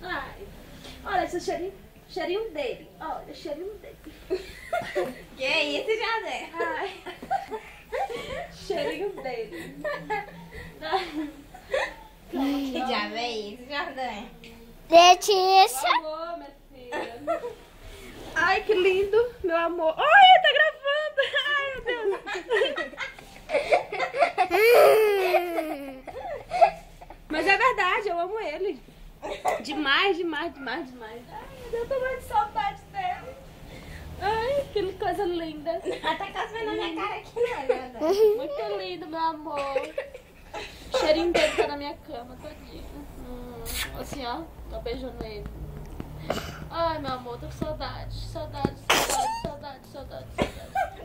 Ai, olha esse cheirinho dele. Olha, cheirinho dele. Que isso, José? Ai, cheirinho dele. Que diabo é isso, José? Letícia. Amor, minha filha. Ai, que lindo, meu amor. Ai, tá gravando. Ai, meu Deus. Mas é verdade, eu amo ele. Demais, demais, demais, demais. Ai, meu Deus, eu tô morrendo de saudade dele. Ai, que coisa linda. Ela tá coçando na minha cara aqui, né, José? Muito lindo, meu amor. O cheirinho dele tá na minha cama todinha. Assim, ó, tô beijando ele. Ai, meu amor, tô com saudade. Saudade, saudade, saudade, saudade, saudade.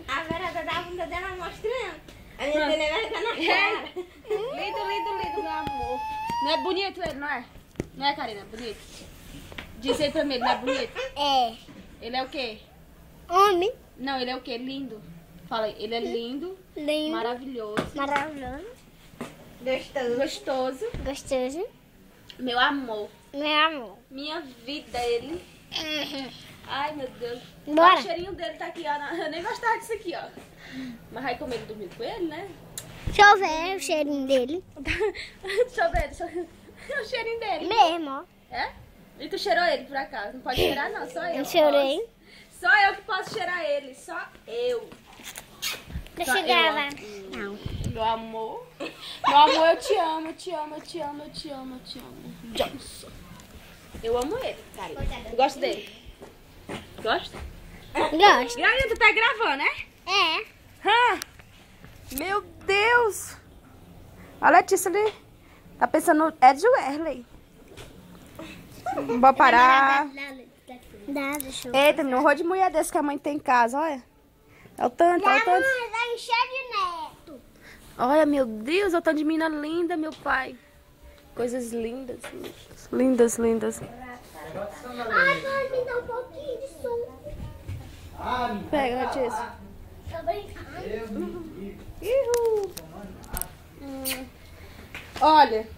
A Vera tá da bunda dela mostrando. A minha filha tá na cara. Lindo, lindo, lindo, meu amor. Não é bonito ele, não é? Não é, Karina? Bonito? Diz aí pra mim, ele não é bonito? É. Ele é o quê? Homem. Não, ele é o quê? Lindo. Fala aí, ele é lindo, Lindo. maravilhoso, Maravilhoso. Gostoso. gostoso, Gostoso. meu amor, Meu amor. minha vida, ele. Ai, meu Deus. Bora. O cheirinho dele tá aqui, ó. Eu nem gostava disso aqui, ó. Mas aí como ele dormiu com ele, né? Deixa eu ver o cheirinho dele. Deixa eu ver, o cheirinho dele. Mesmo, ó. É? E tu cheirou ele, por acaso? Não pode cheirar, não, só eu. Eu cheirei. Posso. Só eu que posso cheirar ele, só eu. Deixa Só eu gravar. Não. Meu amor. Meu amor, eu te amo, eu te amo, eu te amo, eu te amo, eu te amo. Johnson. Eu amo ele, cara. Eu gosto dele. Gosta? Gosto. Graninha, tu tá gravando, né? É. Meu Deus! A Letícia ali tá pensando, é de Werley. Vou parar. Dá, deixa eu ver. Eita, menino, um rolo de mulher desse que a mãe tem em casa, olha. É o tanto, é o tanto. Tá enchendo de neto. Olha, meu Deus, é o tanto de menina linda, meu pai. Coisas lindas, lindas, lindas. Ai, vai me dar um pouquinho de som. Pega, Letícia. Tô brincando. Ihu. Olha,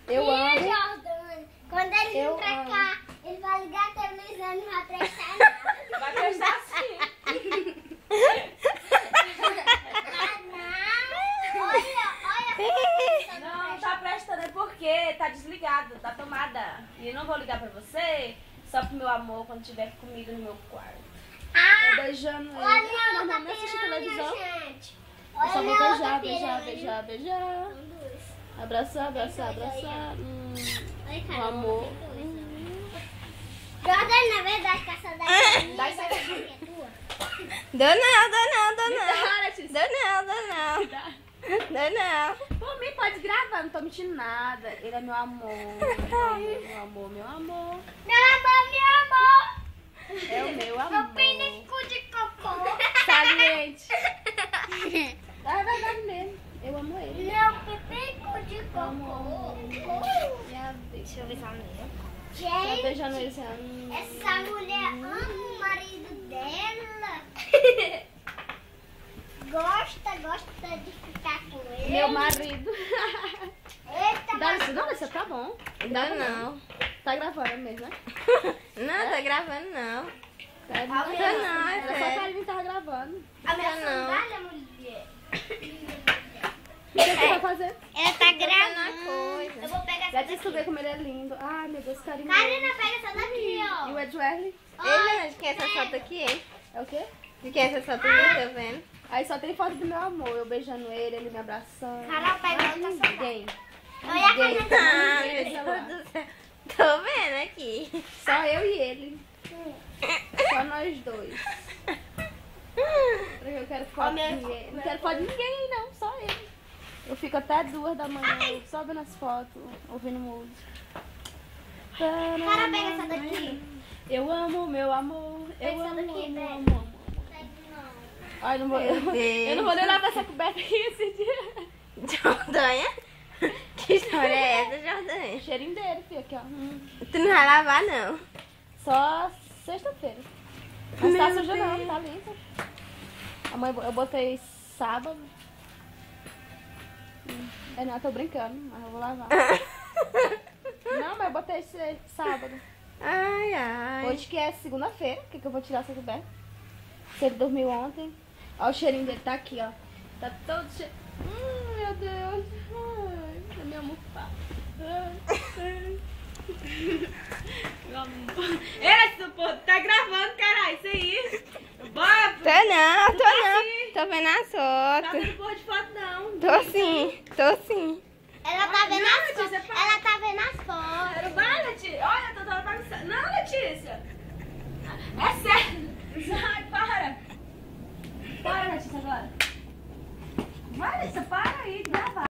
eu Ih, amo. Jordânia, quando ele vir Eu pra amo. cá, ele vai ligar a televisão e não vai prestar nada. Vai prestar sim. Olha. Não, tá prestando é porque tá desligado da tomada. E eu não vou ligar pra você, só pro meu amor quando tiver comigo no meu quarto. Eu beijando ele. Olha, Ah, outra não assiste piranha, televisão. gente. Eu só vou Olha, beijar, outra beijar, piranha. beijar, beijar. Abraçar, abraçar, abraçar. Olha, Meu cara, amor. Jordânia, na verdade, que essa daqui Dá é isso aqui. tua. Dou não, dou não, dou Me não. dá, Letícia. Dou não, dou não. Dá. Dou não. Por mim, pode gravar, não tô mentindo nada. Ele é meu amor. Meu amor, meu amor. Meu amor. É o meu Meu amor. pinico de cocô. Saliente. É verdade mesmo. Eu amo ele. Meu pipico de Amor. cocô. Deixa eu ver essa minha. Tô Gente, beijando ele assim. essa mulher ama o marido dela. Gosta de ficar com ele. Meu marido. Eita, Dá isso, não, isso tá bom. Dou não. Tá gravando mesmo, né? Não, tô gravando não. Tá Não, não, é Era só a sério. Karine que tava gravando. a minha Não. sandália, mulher. O que você vai fazer? Ela tá Gravando coisa. Eu vou pegar essa Já disse daqui. ver como ele é lindo. Ai, meu Deus, carinho. Karina, pega essa daqui, E ó. o Ed Werley? Ele, de quem é essa foto aqui, hein? É o quê? De quem é essa foto aqui, tô vendo? Aí só tem foto do meu amor. Eu beijando ele, ele me abraçando. Carol, pega Mas outra sandália. ninguém. Olha a Ninguém. Karina. Ah, Ninguém meu lá. Deus do céu. Tô vendo aqui. Só eu e ele. Só nós dois. Eu quero foto de ninguém. Não quero foto de ninguém, não. Só ele. Eu fico até 2 da manhã só vendo as fotos, ouvindo música. Carol, pega essa daqui. Eu amo meu amor. Eu Pega essa amo, daqui, amo, pega. amo, amo. Ai, não vou, eu não vou nem lavar essa coberta aqui esse dia. Jordânia? Que história é essa, Jordânia? O cheirinho dele, filho, aqui, ó. Tu não vai lavar, não. Só sexta-feira. Mas tá suja não, tá limpa. Amanhã eu botei sábado. É, não, eu tô brincando, mas eu vou lavar. vai ser sábado. Ai, ai. Hoje que é segunda-feira, que eu vou tirar essa coberta. Se ele dormiu ontem. Ó, o cheirinho dele tá aqui, ó. Tá todo cheio. Meu Deus. Ai, é minha almofada. Esse pô, tá gravando, caralho, isso aí. Bora. Tô não. Assim. Tô vendo as Tá outras. vendo porra de foto, não. Tô sim. Ela tá vendo Não, as tia, fotos. você fala. Ela tá vendo as fotos. Era o balão.